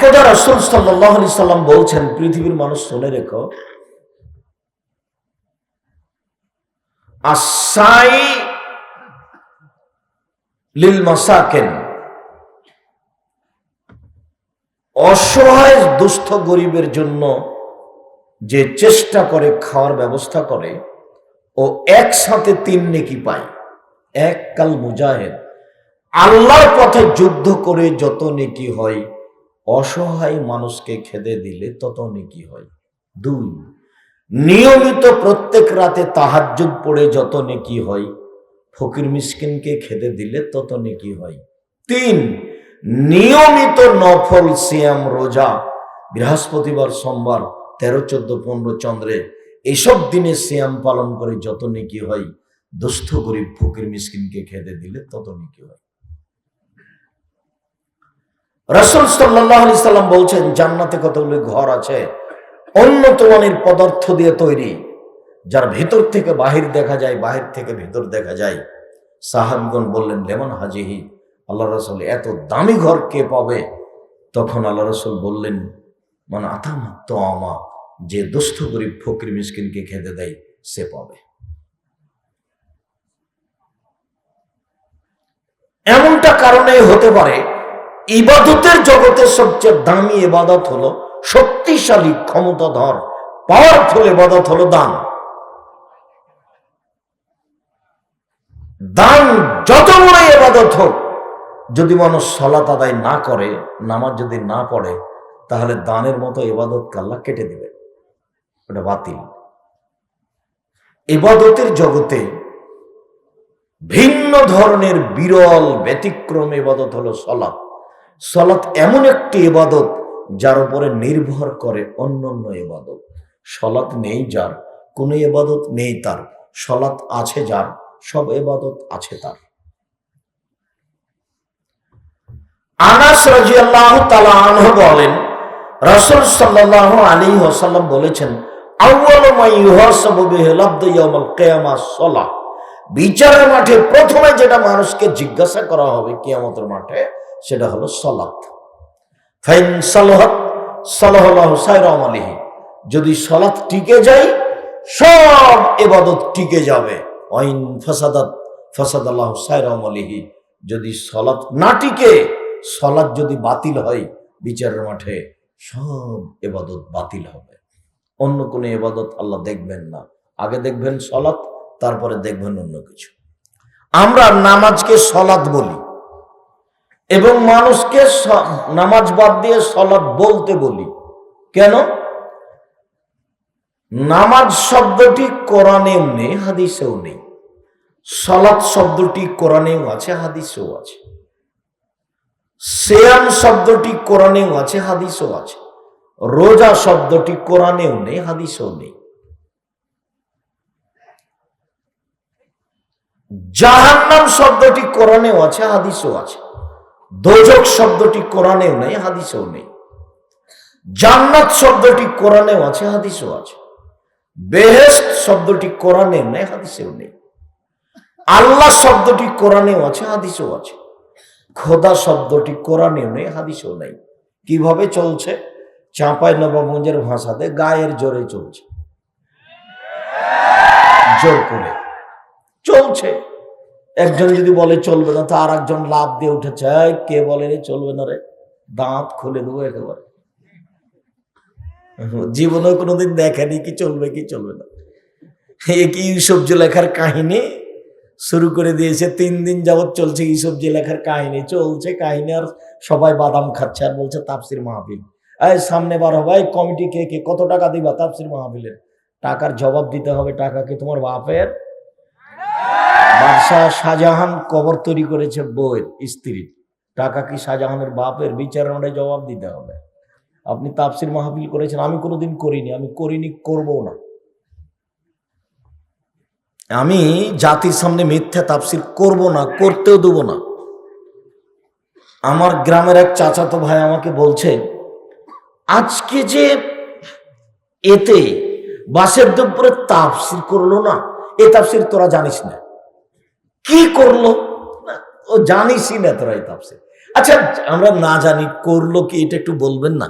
একদা রাসূল সাল্লাল্লাহু আলাইহি সাল্লাম বলছেন, পৃথিবীর মানুষ শুনে রেখো, আসাই লিল মাসাকিন, অসহায় দুস্থ গরিবের জন্য যে চেষ্টা করে, খাওয়ার ব্যবস্থা করে, ও একসাথে 3 নেকি পায়। এক, কাল মুজাহিদ, আল্লাহর পথে যুদ্ধ করে যত নেকি হয়, অসহায় মানুষকে খেতে দিলে তত নেকি হয়। 2, নিয়মিত প্রত্যেক রাতে তাহাজ্জুদ পড়ে যত নেকি হয়, ফকির মিসকিনকে খেতে দিলে তত নেকি হয়। 3, নিয়মিত নফল সিয়াম, রোজা, বৃহস্পতিবার, সোমবার, 13, 14, 15 চন্দ্রে এসব দিনে সিয়াম পালন করে যত নেকি হয়, দুস্থ গরিব ফকির মিসকিনকে খেতে দিলে তত নেকি হয়। রাসূল সাল্লাল্লাহু আলাইহি সাল্লাম বলছেন, জান্নাতে কতগুলো ঘর আছে, উন্নত মানের পদার্থ দিয়ে তৈরি, যার ভিতর থেকে বাহির দেখা যায়, বাহির থেকে ভিতর দেখা যায়। সাহাবীগণ বললেন, লেমন হাজিহি, আল্লাহ রাসূল, এত দামি ঘর কে পাবে? তখন আল্লাহ রাসূল বললেন, মান আতামা তাআমা, যে দুস্থ গরিব ফকির মিসকিনকে খেতে দেয় সে পাবে। এমনটা কারণে হতে পারে, ইবাদতের জগতের সবচেয়ে দামি ইবাদত হলো, শক্তিশালী ক্ষমতাধর পাওয়ারফুল ইবাদত হলো দান। দান যত বড় ইবাদত হোক, যদি মানুষ সালাত আদায় না করে, নামাজ যদি না পড়ে, তাহলে দানের মতো ইবাদত আল্লাহ কেটে দিবে, ওটা বাতিল। ইবাদতের জগতে ভিন্ন ধরনের বিরল ব্যতিক্রম ইবাদত হলো সালাত। সালাত এমন একটি ইবাদত যার উপরে নির্ভর করে অন্যান্য ইবাদত। সালাত নেই যার, কোন ইবাদত নেই তার। সালাত আছে যার, সব ইবাদত আছে তার। আনাস রাদিয়াল্লাহু তাআলা আনহু বলেন, রাসূল সাল্লাল্লাহু আলাইহি ওয়াসাল্লাম বলেছেন, আউয়ালু মা ইউহাসাবু বিহিল আবদু ইয়াউমাল কিয়ামাহ সালাহ, বিচারের মাঠে প্রথমে যেটা মানুষকে জিজ্ঞাসা করা হবে কিয়ামতের মাঠে, সেটা হলো সালাত। ফাইন সালাহাত সালাহাল্লাহু সাইরা আমালিহি, যদি সালাত টিকে যায়, সব ইবাদত টিকে যাবে। ওয়াইন ফাসাদাত ফাসাদাল্লাহু সাইরা আমালিহি, যদি সালাত না টিকে, সালাত যদি বাতিল হয়, বিচারের মাঠে সব ইবাদত বাতিল হবে। অন্য কোনো ইবাদত আল্লাহ দেখবেন না, আগে দেখবেন সালাত, তারপরে দেখবেন অন্য কিছু। আমরা নামাজকে সালাত বলি এবং মানুষকে নামাজ বাদ দিয়ে সালাত বলতে বলি। কেন? নামাজ শব্দটি কোরআনেও নেই, হাদিসেও নেই। সালাত শব্দটি কোরআনেও আছে, হাদিসেও আছে। সিয়াম শব্দটি কোরআনেও আছে, হাদিসেও আছে। রোজা শব্দটি কোরআনেও নেই, হাদিসেও নেই। জাহান্নাম শব্দটি কোরআনেও আছে, হাদিসেও আছে। দোজখ শব্দটি কোরআনেও নেই, হাদিসেও নেই। জান্নাত শব্দটি কোরআনেও আছে, হাদিসেও আছে। বেহেশত শব্দটি কোরআনেও নেই, হাদিসেও নেই। আল্লাহ শব্দটি কোরআনেও আছে, হাদিসেও আছে। খোদা শব্দটি কোরআনেও নেই, হাদিসেও নেই। কিভাবে চলছে? চাঁপাইনবাবগঞ্জের ভাষাতে গায়ের জোরে চলছে, জোর করে চলছে। একজন যদি বলে চলবে না, তো আর একজন লাভ দিয়ে উঠেছে, কে বলে রে চলবে না রে, দাঁত খুলে দেবো একেবারে। জীবনে কোনোদিন দেখেনি কি চলবে কি চলবে না। কি ইউসুফ জুলেখার কাহিনী শুরু করে দিয়েছে, 3 দিন যাবৎ চলছে ইউসুফ জুলেখার কাহিনী, চলছে কাহিনী, আর সবাই বাদাম খাচ্ছে আর বলছে তাফসির মাহফিল। এই সামনে বার হবে, কমিটি কে কে কত টাকা দিবা তাফসির মাহফিলের? টাকার জবাব দিতে হবে। টাকা কি তোমার বাপের? বাদশাহ শাহজাহান কবর তৈরি করেছে বউয়ের, স্ত্রীর। টাকা কি শাহজাহানের বাপের? বিচারণে জবাব দিতে হবে। আপনি তাফসির মাহফিল করেছেন, আমি কোনোদিন করিনি, আমি করিনি, করবো না। আমি জাতির সামনে মিথ্যা তাফসির করব না, করতেও দেব না। আমার গ্রামের এক চাচাতো ভাই আমাকে বলছে, আজকে যে এতে বাসের দুপুরে তাফসির করলো না, এ তাফসির তোরা জানিস না। কি করলো? ও জানিসই না তোরা এই তাফসির। আচ্ছা, আমরা না জানি, করলো কি এটা একটু বলবেন না?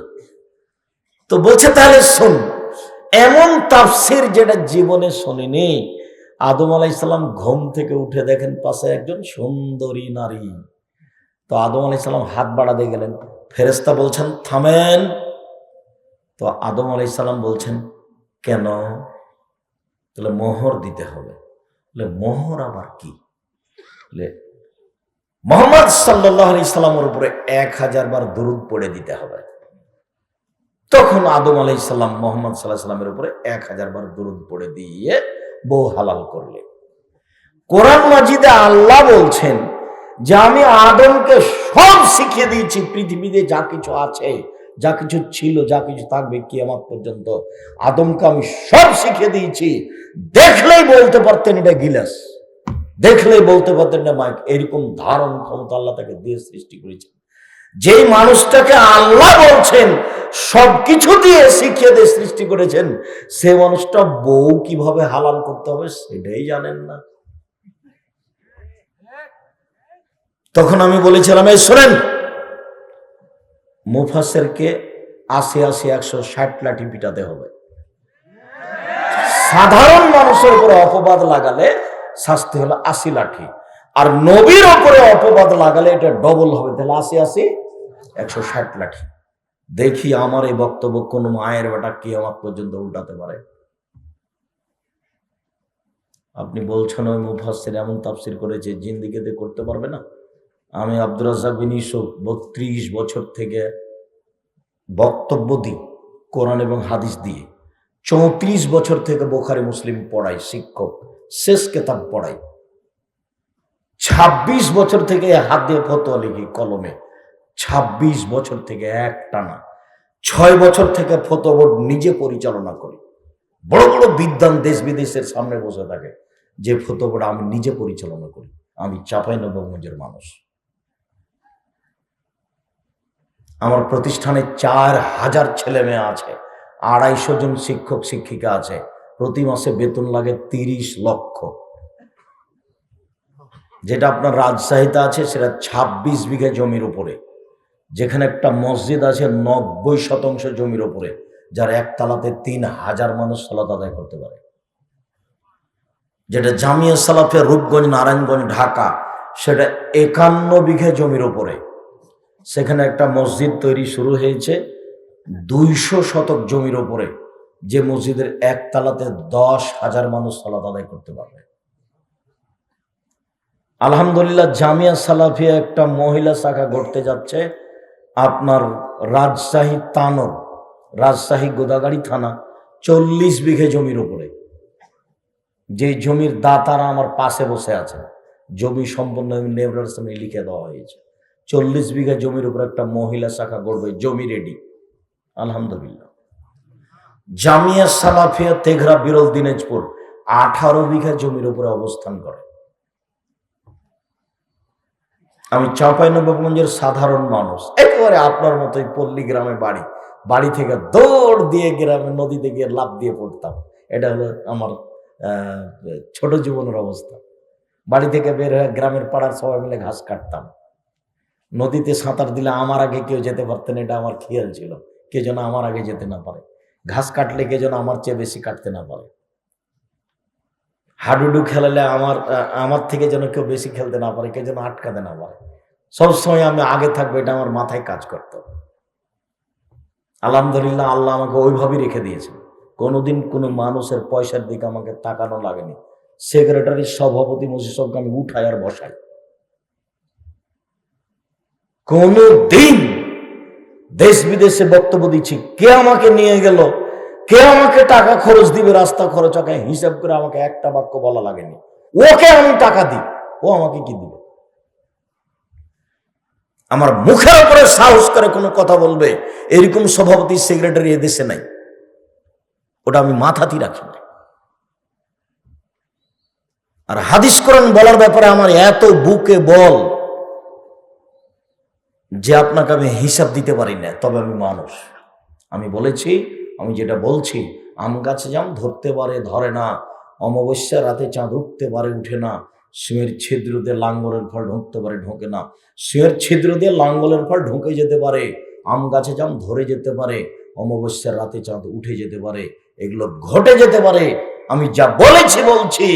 তো বলছে তাহলে শোন, এমন তাফসীর যেটা জীবনে শোনেনি। আদম আলাইহিস সালাম ঘুম থেকে উঠে দেখেন পাশে একজন সুন্দরী নারী। তো আদম আলাইহিস সালাম হাত বাড়াতে গেলেন, ফেরেশতা বলছেন থামেন। তো আদম আলাইহিস সালাম বলছেন কেন? তাহলে মোহর দিতে হবে। বলে মোহর আবার কি? বলে মুহাম্মদ সাল্লাল্লাহু আলাইহি সাল্লামের উপরে 1000 বার দুরূদ পড়ে দিতে হবে। তখন আদম আলাইহিস সালাম মুহাম্মদ সাল্লাল্লাহু আলাইহি সাল্লামের উপরে 1000 বার দুরূদ পড়ে দিয়ে বউ হালাল করলেন। কোরআন মাজিদে আল্লাহ বলছেন যে আমি আদমকে সব শিখিয়ে দিয়েছি, পৃথিবীতে যা কিছু আছে, যা কিছু ছিল, যা কিছু থাকবে কিয়ামত পর্যন্ত, আদমকে আমি সব শিখিয়ে দিয়েছি। দেখলেই বলতে পারতেন এটা গিলাস, দেখলেই বলতে পারতেন না মাইক। এরকম ধারণ ক্ষমতা আল্লাহ তাকে দিয়ে সৃষ্টি করেছেন। যেই মানুষটাকে আল্লাহ বলছেন সবকিছু দিয়ে শিখিয়ে দিয়ে সৃষ্টি করেছেন, সে মানুষটা বউ কিভাবে হালাল করতে হবে সেটাই জানেন না। তখন আমি বলেছিলাম এই শোনেন, মুফাসসিরকে 80 160 লাঠি পিটাতে হবে। সাধারণ মানুষের উপরে অপবাদ লাগালে শাস্তি হলো 80 লাঠি, আর নবীর উপরে অপবাদ লাগালে এটা ডবল হবে, তাহলে 80 160 লাঠি। দেখি আমার এই বক্তব্য কোন মায়ের বেটা কিয়ামত পর্যন্ত উল্টাতে পারে। আপনি বলছেন ওই মুফাসসির এমন তাফসীর করেছে, জিন্দিগিতে করতে পারবে না। আমি আব্দুর রাজ্জাক বিন ইউসুফ 32 বছর থেকে বক্তব্য দিই কোরআন এবং হাদিস দিয়ে। 34 বছর থেকে বুখারী মুসলিম পড়াই, শিক্ষক, শেষ কিতাব পড়াই। 26 বছর থেকে হাত দিয়ে ফতোয়া লিখি কলমে, 26 বছর থেকে একটানা। 6 বছর থেকে ফতোয়া বোর্ড নিজে পরিচালনা করি। বড় বড় বিদ্বান দেশ বিদেশের সামনে বসে থাকে, যে ফতোয়া বোর্ড আমি নিজে পরিচালনা করি। আমি চাঁপাইনবাবগঞ্জের মানুষ। আমার প্রতিষ্ঠানে 4000 ছেলে মেয়ে আছে, 250 জন শিক্ষক শিক্ষিকা আছে। প্রতি মাসে বেতন লাগে 30 লক্ষ। যেটা আপনার রাজশাহীতে আছে সেটা 26 বিঘা জমির উপরে, যেখানে একটা মসজিদ আছে 90% জমির উপরে, যার একতলাতে 3000 মানুষ সালাত আদায় করতে পারে। যেটা জামিয়া সালাফিয়া রূপগঞ্জ নারায়ণগঞ্জ ঢাকা, সেটা 51 বিঘা জমির উপরে, সেখানে একটা মসজিদ তৈরি শুরু হয়েছে 200 শতক জমির উপরে, যে মসজিদের একতলাতে 10,000 মানুষ সালাত আদায় করতে পারবে। আলহামদুলিল্লাহ জামিয়া সালাফিয়া একটা মহিলা শাখা গড়তে যাচ্ছে আপনার রাজশাহী তানোর, রাজশাহী গোদাগাড়ি থানা, 40 বিঘে জমির উপরে। যে জমির দাতারা আমার পাশে বসে আছে, জমি সম্পূর্ণ নেবরার সামনে লিখে দেওয়া হয়েছে। 40 বিঘা জমির উপর একটা মহিলা শাখা গড়বে, জমি রেডি আলহামদুলিল্লাহ। জামিয়া সালাফিয়া তেঘরা বিরল দিনাজপুর 18 বিঘা জমির উপরে অবস্থান করে। আমি চাঁপাইনবাবগঞ্জের সাধারণ মানুষ, একেবারে আপনার মতোই পল্লী গ্রামে বাড়ি। বাড়ি থেকে দৌড় দিয়ে গ্রামে নদীতে গিয়ে লাফ দিয়ে পড়তাম। এটা হলো আমার ছোট জীবনের অবস্থা। বাড়ি থেকে বের হয়ে গ্রামের পাড়ার সবাই মিলে ঘাস কাটতাম। নদীতে সাঁতার দিলে আমার আগে কেউ যেতে পারতেন, এটা আমার খেয়াল ছিল, কে যেন আমার আগে যেতে না পারে। ঘাস কাটলে কে যেন আমার চেয়ে বেশি কাটতে না পারে। হাডুডু খেলালে আমার থেকে যেন কেউ বেশি খেলতে না পারে, কে যেন আটকাতে না পারে। সবসময় আমি আগে থাকবো, এটা আমার মাথায় কাজ করত। আলহামদুলিল্লাহ আল্লাহ আমাকে ওইভাবেই রেখে দিয়েছেন। কোনোদিন কোনো মানুষের পয়সার দিকে আমাকে তাকানো লাগেনি। সেক্রেটারির সভাপতি মসজিদকে আমি উঠাই আর বসাই। কোনদিন দেশ বিদেশে বক্তব্য দিচ্ছি, কে আমাকে নিয়ে গেল, কে আমাকে টাকা খরচ দিবে, রাস্তা খরচ আঁকে হিসাব করে আমাকে একটা বাক্য বলা লাগেনি। ওকে আমি টাকা দিই, ও আমাকে কি দিবে? আমার মুখের উপরে সাহস করে কোনো কথা বলবে, এরকম সভাপতি সেক্রেটারি এদেশে নাই। ওটা আমি মাথাতেই রাখি না। আর হাদিস কোরআন বলার ব্যাপারে আমার এত বুকে বল যে আপনাকে আমি হিসাব দিতে পারি না। তবে আমি মানুষ, আমি বলেছি, আমি যেটা বলছি, আম গাছে জাম ধরতে পারে ধরে না, অমাবস্যা রাতে চাঁদ উঠতে পারে উঠে না, সিংহের ছিদ্র দিয়ে লাঙ্গলের ফল ঢুকতে পারে, ঢোকে না। সিংহের ছিদ্র দিয়ে লাঙ্গলের ফল ঢুকে যেতে পারে, আম গাছে জাম ধরে যেতে পারে, অমাবস্যার রাতে চাঁদ উঠে যেতে পারে, এগুলো ঘটে যেতে পারে। আমি যা বলেছি বলছি,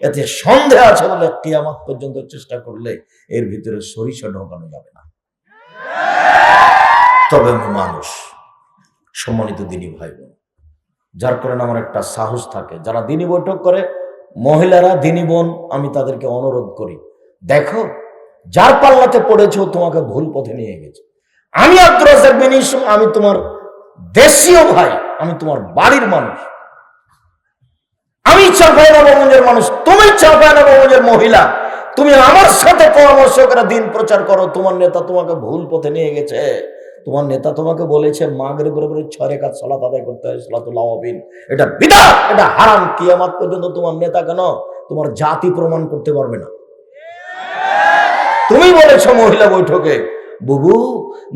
এতে সন্দেহ আছে বলে কিয়ামত পর্যন্ত চেষ্টা করলে এর ভিতরে সরিষা ঢোকানো যাবে না। তবে আমি মানুষ, সম্মানিত দিনী ভাই বোন, যার কারণে আমার একটা সাহস থাকে। যারা দিনী বৈঠক করে, মহিলারা, দিনী বোন, আমি তাদেরকে অনুরোধ করি, দেখো যার পাল্লাতে পড়েছো তোমাকে ভুল পথে নিয়ে গেছে। আমি আব্দুর রাজ্জাক বিন ইউসুফ, আমি তোমার দেশীয় ভাই, আমি তোমার বাড়ির মানুষ, আমি চাঁপাইনবাবগঞ্জের মানুষ, তুমি চাঁপাইনবাবগঞ্জের মহিলা, তুমি আমার সাথে পরামর্শ করে দিন প্রচার করো। তোমার নেতা তোমাকে ভুল পথে নিয়ে গেছে, তোমার নেতা তোমাকে বলেছে মাগরিবের পরে 6 রাকাত সালাত আদায় করতে হয়, সালাতুল আওয়াবিন, এটা বিদআত, এটা হারাম। কিয়ামত পর্যন্ত তোমার নেতা কেন তোমার জাতি প্রমাণ করতে পারবে না। তুমি বলেছো মহিলা বৈঠকে, বুবু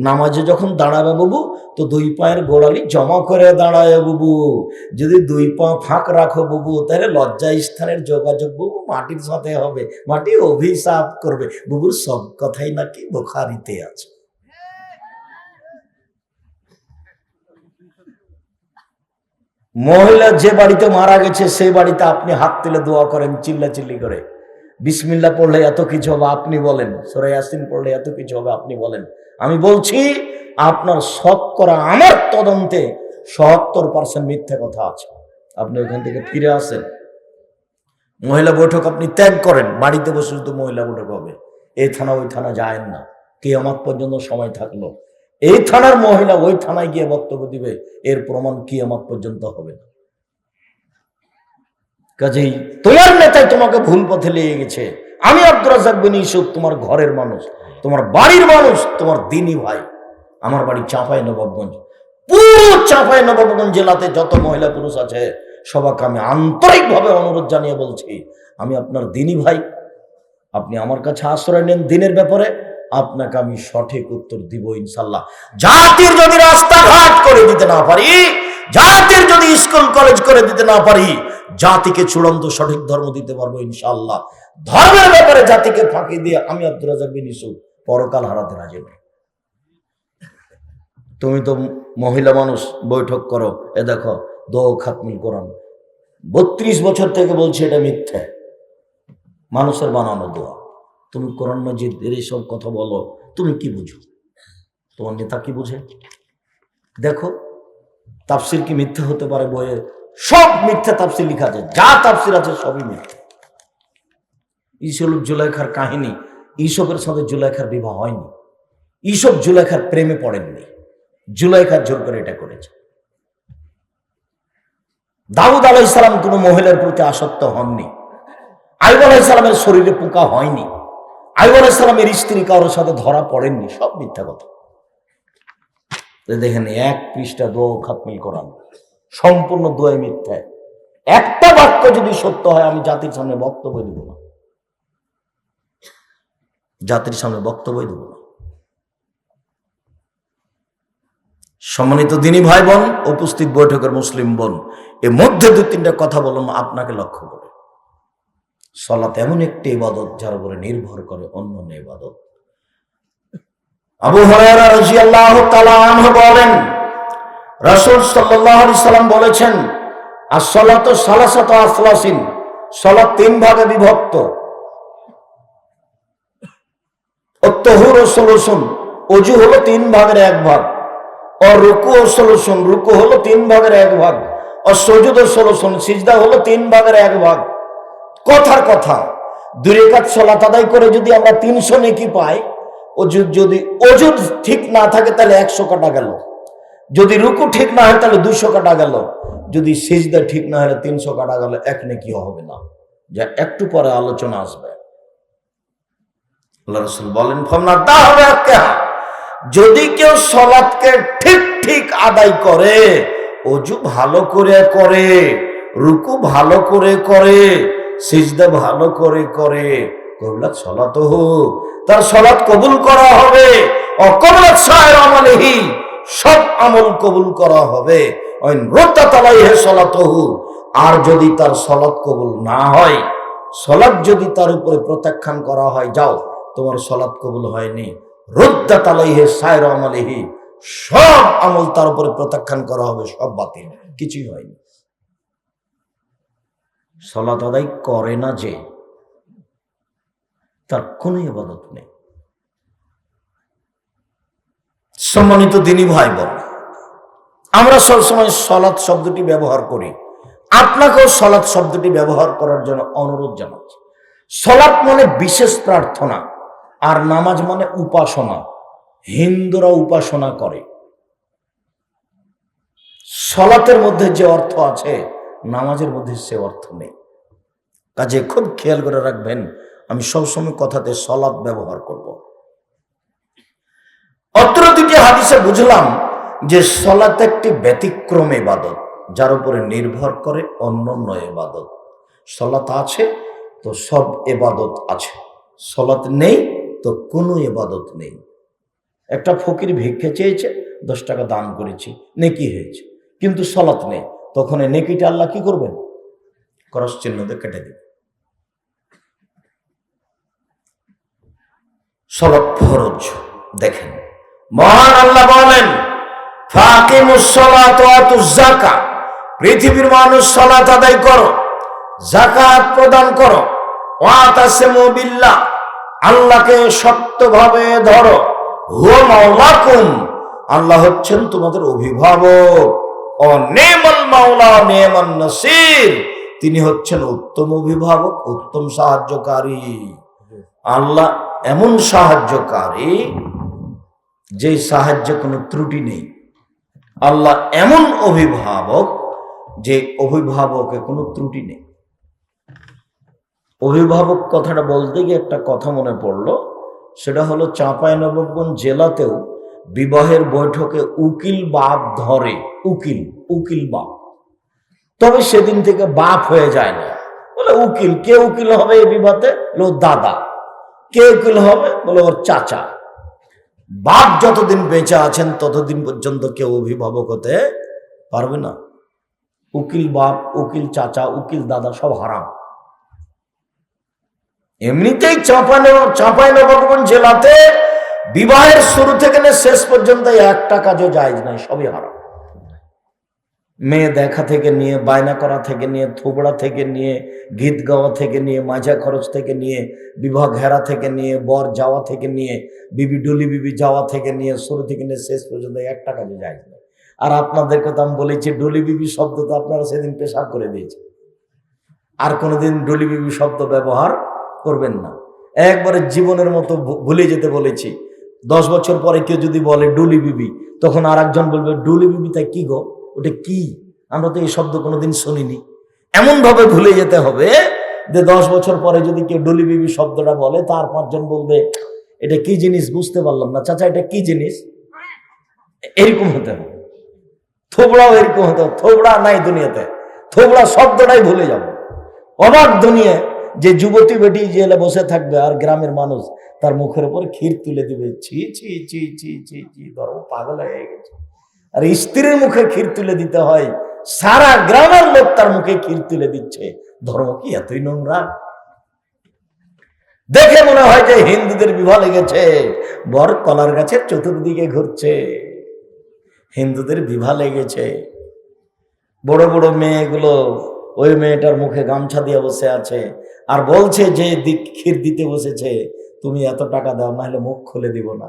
নামাজে যখন দাঁড়াবে বুবু, তো 2 পায়ের গোড়ালি জমা করে দাঁড়ায় বুবু, যদি 2 পা ফাঁক রাখো বুবু, তাহলে লজ্জা স্থানের যোগাযোগ বুবু মাটির সাথে হবে, মাটি অভিশাপ করবে। বুবুর সব কথাই নাকি বুখারীতে আছে। মহিলা যে বাড়িতে মারা গেছে সেই বাড়িতে আপনি হাত তুলে দোয়া করেন চিল্লাচিল্লি করে, বিসমিল্লাহ পড়লে এত কিছু হবে আপনি বলেন, সূরা ইয়াসিন পড়লে এত কিছু হবে আপনি বলেন। আমি বলছি আপনার শতকরা, আমার তদন্তে ৭০% মিথ্যা কথা আছে। আপনি ওখান থেকে ফিরে আসেন, মহিলা বৈঠক আপনি ত্যাগ করেন, বাড়িতে বসে শুধু মহিলা বৈঠক হবে। এই থানা ওই থানা যায়েন না, কিয়ামত পর্যন্ত সময় থাকলো। এই থানার মহিলা ওই থানায় গিয়ে বক্তব্য দিবে, এর প্রমাণ কিয়ামত পর্যন্ত হবে না। কাজেই তোমার নেতাই তোমাকে ভুল পথে নিয়ে গেছে। আমি আব্দুর রাজ্জাক বিন ইউসুফ তোমার ঘরের মানুষ, তোমার বাড়ির মানুষ, তোমার দিনী ভাই। আমার বাড়ি চাঁপাইনবাবগঞ্জ। পুরো চাঁপাইনবাবগঞ্জ জেলাতে যত মহিলা পুরুষ আছে সবাইকে আমি আন্তরিকভাবে অনুরোধ জানিয়ে বলছি, আমি আপনার দিনী ভাই, আপনি আমার কাছে আশ্রয় নেন দিনের ব্যাপারে, আপনাকে আমি সঠিক উত্তর দিব ইনশাল্লাহ। জাতির যদি রাস্তাঘাট করে দিতে না পারি, জাতির যদি স্কুল কলেজ করে দিতে না পারি, জাতিকে চূড়ান্ত সঠিক ধর্ম দিতে পারবো ইনশাআল্লাহ। ধর্মের ব্যাপারে জাতিকে ফাঁকি দিয়ে আমি আব্দুর রাজ্জাক বিন ইউসুফ পরকাল হারাতে রাজি নই। তুমি তো মহিলা মানুষ, বৈঠক করো, এ দেখো দোয়া খাতমুল কোরআন 32 বছর থেকে বলছি এটা মিথ্যা, মানুষের বানানো দোয়া। তুমি কোরআন মাজিদ এর এইসব কথা বলো, তুমি কি বুঝো? তোমার নেতা কি বুঝে? দেখো তাফসির কি মিথ্যা হতে পারে? বইয়ে সব মিথ্যা তাফসির লেখা আছে, যা তাফসির আছে সবই মিথ্যা। ইসব জুলাইখার কাহিনী, ইসবের সাথে জুলাইখার বিবাহ হয়নি, ইসব জুলাইখার প্রেমে পড়েননি, জুলাইখার জোর করে এটা করেছে। দাউদ আলাইহিস সালাম কোনো মহিলার প্রতি আসক্ত হননি, আইয়ুব আলাইহিস সালামের শরীরে পোকা হয়নি, আইয়ুব আলাইহিস সালামের স্ত্রী কারোর সাথে ধরা পড়েননি, সব মিথ্যা কথা। দেখেন 1 পৃষ্ঠা দোয়া খাতমুল কোরআন, সম্পূর্ণ দোয়া মিথ্যা। একটা বাক্য যদি সত্য হয় আমি জাতির সামনে বক্তব্য দেব না, জাতির সামনে বক্তব্য দেব না। সম্মানিত দিনী ভাই বোন, উপস্থিত বৈঠকের মুসলিম বোন, এর মধ্যে 2-3টা কথা বললাম আপনাকে লক্ষ্য করে। সালাত এমন একটি ইবাদত যার উপরে নির্ভর করে অন্যান্য ইবাদত। আবু হুরায়রা রাদিয়াল্লাহু তাআলা আনহু বলেন, রাসূল সাল্লাল্লাহু আলাইহি সাল্লাম বলেছেন, as-salatu salasatu aflasin, সালাত 3 ভাগে বিভক্ত। at-tuhuru sulusun, ওযু হলো 3 ভাগের 1 ভাগ, আর রুকু সলুশন, রুকু হলো 3 ভাগের 1 ভাগ, আর সুজুদ সলুশন, সিজদা হলো 3 ভাগের 1 ভাগ। কথার কথা, 2 রাকাত সালাত আদায় করে যদি আমরা 300 নেকি পাই, যদি ওযু ঠিক না থাকে তাহলে 100 কাটা গেল, যদি রুকু ঠিক না হয় তাহলে 200 কাটা গেল, যদি সিজদা ঠিক না হলে 300 কাটা গেল, 1 নেকি হবে না, যা একটু পরে আলোচনা আসবে। আল্লাহ রাসূল বলেন, যদি কেউ সালাতকে ঠিক ঠিক আদায় করে, ওযু ভালো করে করে, রুকু ভালো করে করে, সিজদা ভালো করে করে, কবুলাত সালাতুহু, তার সালাত কবুল করা হবে। অকবুলাত সায়ের আমালিহি, সব আমল কবুল করা হবে। ওয়াইন রুদ্দাত আলাইহি সালাতুহু, আর যদি তার সালাত কবুল না হয়, সলাৎ যদি তার উপরে প্রত্যাখ্যান করা হয়, যাও তোমার সলাৎ কবুল হয়নি, রুদ্দাত আলাইহি সাইর আমালিহি, সব আমল তার উপরে প্রত্যাখ্যান করা হবে, সব বাতিল, কিছুই হয়নি। সলাৎ আদায় করে না যে, তার কোনো ইবাদত নেই। সম্মানিত দিনী ভাই বোন, আমরা সবসময় সলাৎ শব্দটি ব্যবহার করি, আপনাকেও সলাৎ শব্দটি ব্যবহার করার জন্য অনুরোধ জানাচ্ছি। সলাৎ মানে বিশেষ প্রার্থনা, আর নামাজ মানে উপাসনা। হিন্দুরা উপাসনা করে। সলাতের মধ্যে যে অর্থ আছে নামাজের মধ্যে সে অর্থ নেই। কাজে খুব খেয়াল করে রাখবেন, আমি সবসময় কথাতে সলাৎ ব্যবহার করব। অত্র দুটি হাদিসে বুঝলাম যে সলাৎ একটি ব্যতিক্রম ইবাদত, যার উপরে নির্ভর করে অন্যান্য ইবাদত। সলাৎ আছে তো সব ইবাদত আছে, সলাৎ নেই তো কোনো ইবাদত নেই। একটা ফকির ভিক্ষে চেয়েছে, 10 টাকা দান করেছি, নেকি হয়েছে, কিন্তু সলাৎ নেই, তখন এই নেকিটা আল্লাহ কি করবেন? ক্রস চিহ্ন দিয়ে কেটে দিবেন। সলাৎ ফরজ। দেখেন, মহান আল্লাহ বলেন, ফাকিমুস সালাত ওয়া আতুজ যাকাত, পৃথিবীর মানুষ সালাত আদায় করো, যাকাত প্রদান করো, ওয়া তাসিমু বিল্লাহ, আল্লাহকে শক্তভাবে ধরো, হুয়া মাওলাকুম, আল্লাহ হচ্ছেন তোমাদের অভিভাবক, ও নেমাল মাওলা নেমান নাসির, তিনি হচ্ছেন উত্তম অভিভাবক, উত্তম সাহায্যকারী। আল্লাহ এমন সাহায্যকারী যে সাহায্যে কোনো ত্রুটি নেই। আল্লাহ এমন অভিভাবক যে অভিভাবকে কোনো ত্রুটি নেই। অভিভাবক কথাটা বলতে গিয়ে একটা কথা মনে পড়লো, সেটা হলো চাঁপাইনবাবগঞ্জ জেলাতেও বিবাহের বৈঠকে উকিল বাপ ধরে, উকিল বাপ, তবে সেদিন থেকে বাপ হয়ে যায় না, বলে উকিল। কে উকিল হবে এই বিবাহে? বলে ওর দাদা। কে উকিল হবে? বলে ওর চাচা। বাপ যতদিন বেঁচে আছেন ততদিন পর্যন্ত কেউ অভিভাবক হতে পারবে না। উকিল বাপ, উকিল চাচা, উকিল দাদা সব হারাম। এমনিতেই চাঁপাইনবাবগঞ্জ জেলাতে বিবাহের শুরু থেকে শেষ পর্যন্ত একটা কাজও জায়েজ নাই, সবই হারাম। মেয়ে দেখা থেকে নিয়ে, বায়না করা থেকে নিয়ে, থোবড়া থেকে নিয়ে, গীত গাওয়া থেকে নিয়ে, মাজা খরচ থেকে নিয়ে, বিবাহ ঘেরা থেকে নিয়ে, বর যাওয়া থেকে নিয়ে, ডলি বিবি যাওয়া থেকে নিয়ে, শুরু থেকে নিয়ে শেষ পর্যন্ত একটা কাজে যায় না। আর আপনাদেরকে তো আমি বলেছি, ডলি বিবি শব্দ তো আপনারা সেদিন পেশাব করে দিয়েছে, আর কোনোদিন ডলি বিবি শব্দ ব্যবহার করবেন না। একবারে জীবনের মতো ভুলে যেতে বলেছি। 10 বছর পরে কেউ যদি বলে ডলি বিবি, তখন আর একজন বলবে ডলি বিবি তাই কি গো, ওটা কি? আমরা তো এই শব্দ কোনোদিন শুনিনি। এমন ভাবে ভুলে যেতে হবে যে 10 বছর পরে যদি কেউ ডলি বিবি শব্দটা বলে, তার 5 জন বলবে এটা কি জিনিস বুঝতে পারলাম না, চাচা এটা কি জিনিস? এরকম হতে হবে। থোবড়াও এরকম হতে হবে। থোবড়া নাই দুনিয়াতে, থোবড়া শব্দটাই ভুলে যাবো। অবাক দুনিয়া যে যুবতী বেটি জেলে বসে থাকবে আর গ্রামের মানুষ তার মুখের উপর ক্ষীর তুলে দিবে, ছি ছি ছি ছি ছি ছি, ধর্ম পাগল হয়ে গেছে। আর স্ত্রীর মুখে ক্ষীর তুলে দিতে হয়, সারা গ্রামের লোক তার মুখে ক্ষীর তুলে দিচ্ছে, ধর্ম কি এতই নোংরা? দেখে মনে হয় যে হিন্দুদের বিবাহ লেগেছে, বর কলার গাছের চতুর্দিকে ঘুরছে, হিন্দুদের বিবাহ লেগেছে। বড় বড় মেয়েগুলো ওই মেয়েটার মুখে গামছা দিয়ে বসে আছে আর বলছে যে ক্ষীর দিতে বসেছে, তুমি এত টাকা দাও, না হলে মুখ খুলে দিব না।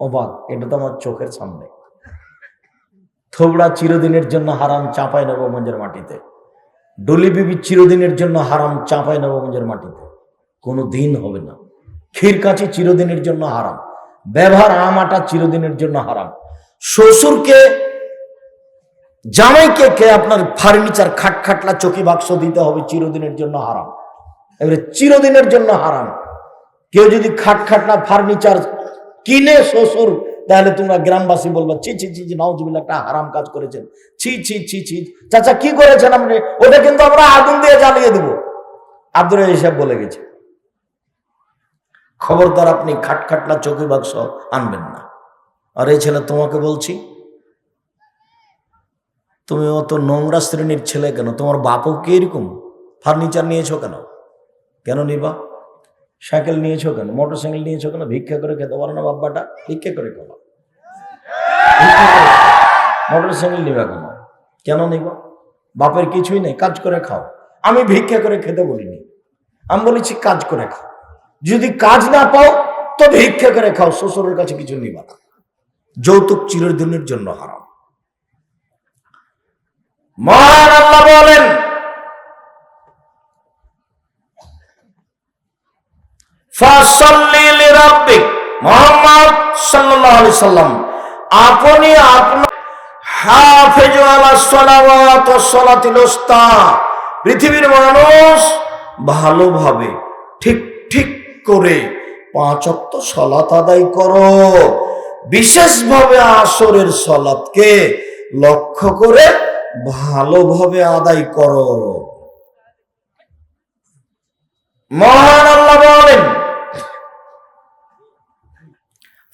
অবাক, এটা তো আমার চোখের সামনে। থোবড়া চিরদিনের জন্য হারাম চাঁপাইনবাবগঞ্জের মাটিতে, ডলি বিবি চিরদিনের জন্য হারাম চাঁপাইনবাবগঞ্জের মাটিতে, কোনো দিন হবে না। ক্ষীরকাঠি চিরদিনের জন্য হারাম, ব্যবহার আমাটা চিরদিনের জন্য হারাম। শ্বশুরকে জামাইকে কে আপনার ফার্নিচার খাটখাটলা চকি বাক্স দিতে হবে, চিরদিনের জন্য হারাম। এবারে চিরদিনের জন্য হারাম। কেউ যদি খাটখাটলা ফার্নিচার কিনে শ্বশুর, তাহলে তোমরা গ্রামবাসী বলবা ছি ছি ছি, নাউজুবিল্লাহ, একটা হারাম কাজ করেছেন, ছি ছি ছি ছি। চাচা কি করেছেন আপনি? ওটা কিন্তু আমরা আগুন দিয়ে জ্বালিয়ে দেব। আব্দুর হিসাব বলে গেছে, খবরদার আপনি খাটখাটলা চকি বাক্স আনবেন না। আর এই ছেলে তোমাকে বলছি, তুমি অত নোংরা শ্রেণীর ছেলে কেন? তোমার বাপও কি এরকম? ফার্নিচার নিয়েছো কেন? কেন নিবা? সাইকেল নিয়েছো কেন? মোটর সাইকেল নিয়েছো কেন? ভিক্ষা করে খেতে পারো না বাব্বাটা? ভিক্ষা করে খাও। মোটর সাইকেল নিবা কেন? কেন নিবা? বাপের কিছুই নেই, কাজ করে খাও। আমি ভিক্ষা করে খেতে বলিনি, আমি বলেছি কাজ করে খাও। যদি কাজ না পাও তো ভিক্ষা করে খাও, শ্বশুরের কাছে কিছু নিবা না। যৌতুক চিরদিনের জন্য হারাম। মহান আল্লাহ বলেন, ফাসাল্লি লিরাব্বিক, মুহাম্মদ সাল্লাল্লাহু আলাইহি সাল্লাম আপনি আপনার হাফিজু আলাস সালাওয়াত ওয়াস সালাতিল উস্তা, পৃথিবীর মানুষ ভালোভাবে ঠিক ঠিক করে 5 ওয়াক্ত সালাত আদায় করো, বিশেষভাবে আসরের সালাতকে লক্ষ্য করে ভালোভাবে আদায় করো। মহান আল্লাহ বলেন,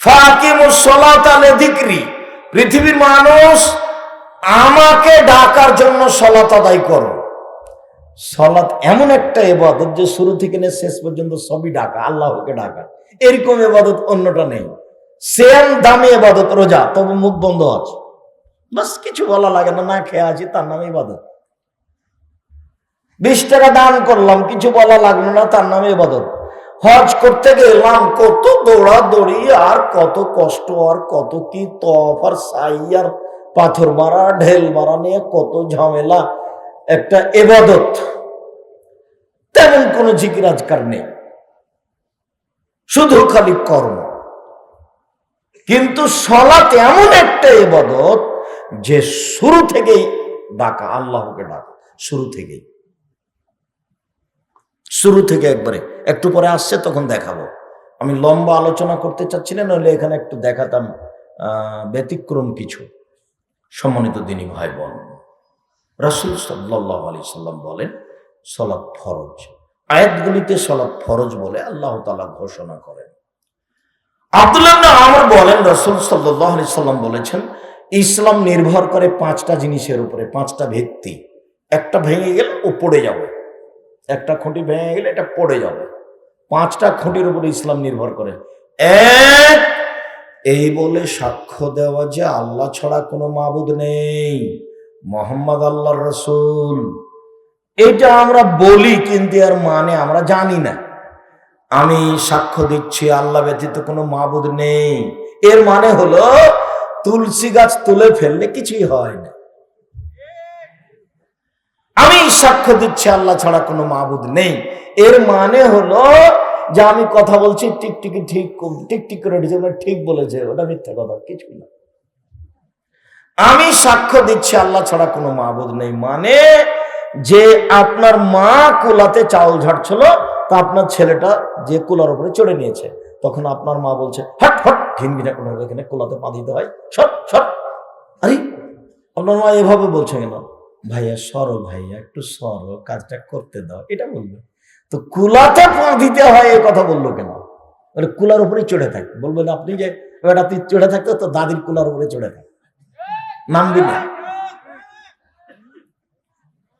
ফাকিমুস সালাতা লিযিকরি, পৃথিবীর মানুষ আমাকে ডাকার জন্য সালাত আদায় করো। সালাত এমন একটা ইবাদত যে শুরু থেকে নিয়ে শেষ পর্যন্ত সবই ডাকা, আল্লাহকে ডাকা। এরকম ইবাদত অন্যটা নেই। সেম দামি ইবাদত রোজা, তবে মুখ বন্ধ আছে, বাস কিছু বলা লাগে না, না খেয়ে আছি, তার নামে ইবাদত। 20 টাকা দান করলাম, কিছু বলা লাগলো না, তার নামে ইবাদত। হজ করতে গেলাম, কত দৌড়াদৌড়ি আর কত কষ্ট আর কত কি তফ আর সাই আর পাথর মারা ঢেল মারা নিয়ে কত ঝামেলা, একটা ইবাদত। তেমন কোনো জিকির আজকার নেই, শুধু খালি কর্ম। কিন্তু সালাত এমন একটা ইবাদত যে শুরু থেকেই ডাকা, আল্লাহকে ডাকা, শুরু থেকে একবারে। একটু পরে আসছে তখন দেখাবো। আমি লম্বা আলোচনা করতে চাচ্ছি না, নইলে এখানে একটু দেখাতাম ব্যতিক্রম কিছু। সম্মানিত দিনী ভাই বোন, রাসূল সাল্লাল্লাহু আলাইহি সাল্লাম বলেন সালাত ফরজ। আয়াতগুলিতে সালাত ফরজ বলে আল্লাহ তাআলা ঘোষণা করেন। আব্দুল্লাহ ইবনে আমর বলেন, রাসূল সাল্লাল্লাহু আলাইহি সাল্লাম বলেছেন, ইসলাম নির্ভর করে 5টা জিনিসের উপরে, 5টা ভিত্তি। একটা ভেঙে গেলে ও পড়ে যাবে, একটা খুঁটি ভেঙে গেলে এটা পড়ে যাবে। 5টা খুঁটির উপরে ইসলাম নির্ভর করে। এক, এই বলে সাক্ষ্য দেওয়া যে আল্লাহ ছাড়া কোনো মাবুদ নেই, মুহাম্মদ আল্লাহর রাসূল। এটা আমরা বলি, কিন্তু এর মানে আমরা জানি না। আমি সাক্ষ্য দিচ্ছি আল্লাহ ব্যতীত কোনো মাবুদ নেই, এর মানে হলো তুলসী গাছ তুলে ফেললে কিছুই হয় না। আমি সাক্ষ্য দিচ্ছি আল্লাহ ছাড়া কোনো মাবুদ নেই, এর মানে হলো যে আমি কথা বলছি টিকটিকি টিকটিক করে ঠিক বলেছে, ওটা মিথ্যা কথা, কিছু না। আমি সাক্ষ্য দিচ্ছি আল্লাহ ছাড়া কোনো মাবুদ নেই মানে যে আপনার মা কুলাতে চাউল ঝাড়ছিল, তা আপনার ছেলেটা যে কুলার উপরে চড়ে নিয়েছে, তখন আপনার মা বলছে হট হট, ঘিনঘিনা কোনো এখানে কুলাতে পা দিতে হয়, সর সর। আরে আপনার মা এভাবে বলছে কেন? ভাইয়া সরো, ভাইয়া একটু সরো, কাজটা করতে দাও, এটা বলবে। তো কুলাতে পা দিতে হয় এ কথা বললো কেন? বলে কুলার উপরে চড়ে থাক। বলবে না আপনি যে বেটা তুই চড়ে থাকতো, তো দাদির কুলার উপরে চড়ে থাক, নামবি না।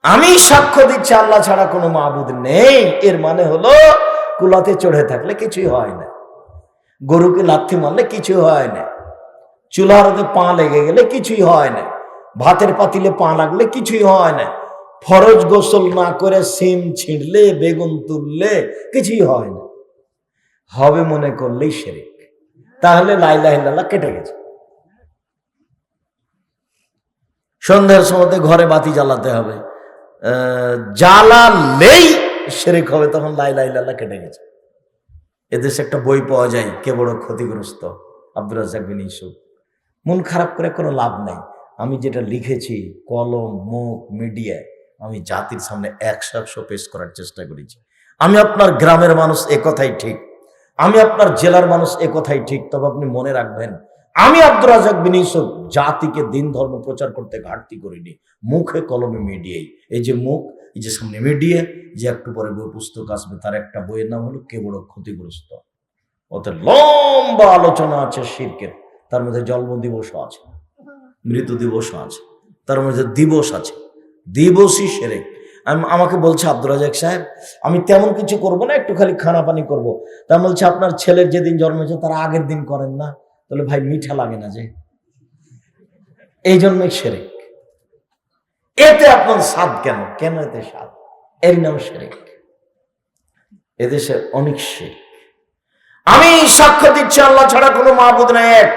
আমি সাক্ষ্য দিচ্ছি আল্লাহ ছাড়া কোনো মাবুদ নেই, এর মানে হলো কুলাতে চড়ে থাকলে কিছুই হয় না, গরুকে লাথি মারলে কিছু হয় না, চুলাতে পা লেগে গেলে কিছুই হয় না, ভাতের পাতিলে পা লাগলে কিছুই হয় না, ফরজ গোসল না করে সিম ছিঁড়লে বেগুন তুললে কিছুই হয় না। হবে মনে করলেই শিরক, তাহলে লা ইলাহা ইল্লাল্লাহ কেটে গেছে। সন্ধ্যার সময় ঘরে বাতি জ্বালাতে হবে, জ্বালালেই শিরক হবে, তখন লা ইলাহা ইল্লাল্লাহ কেটে গেছে। এদেশে একটা বই পাওয়া যায়, কে বড় ক্ষতিগ্রস্ত, আব্দুর রাজ্জাক বিন ইউসুফ। মন খারাপ করে কোনো লাভ নাই। আমি যেটা লিখেছি কলম, মুখ, মিডিয়া, আমি জাতির সামনে 100 পেশ করার চেষ্টা করেছি। আমি আপনার গ্রামের মানুষ, এ কথাই ঠিক, আমি আপনার জেলার মানুষ, এ কথাই ঠিক। তবে আপনি মনে রাখবেন, আমি আব্দুর রাজ্জাক বিন ইউসুফ জাতিকে দিন ধর্ম প্রচার করতে ঘাটতি করিনি, মুখে কলমে মিডিয়াই। এই যে মুখ, এই যে সামনে মিডিয়া, যে একটু পরে বই পুস্তক আসবে, তার একটা বইয়ের নাম হলো কে বড় ক্ষতিগ্রস্ত। ওতে লম্বা আলোচনা আছে শিরকের, তার মধ্যে জন্ম দিবসও আছে, মৃত্যু দিবসও আছে, তার মধ্যে দিবস আছে, দিবসই শিরক। আমাকে বলছে আব্দুর রাজাক সাহেব, আমি তেমন কিছু করব না, একটু খালি খানা পানি করবো। তা বলছে আপনার ছেলের যেদিন জন্ম হয়েছে তার আগের দিন করেন না? তাহলে ভাই মিঠা লাগে না যে, এই জন্যই শিরক। এতে আপনার স্বাদ কেন? কেন এতে স্বাদ? এর নাম শিরক। এদেশে অনেক শিরক। আমি সাক্ষ্য দিচ্ছি আল্লাহ ছাড়া কোনো মাবুদ নাই, এক।